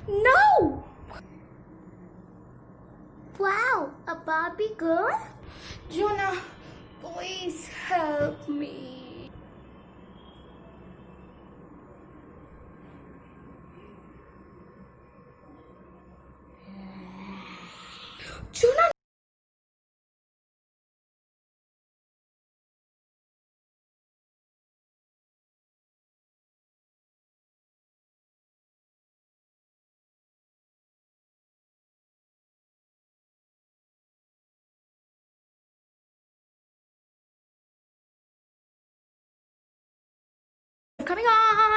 No! Wow, a Barbie girl? Jonah, please help me. Jonah! Coming on!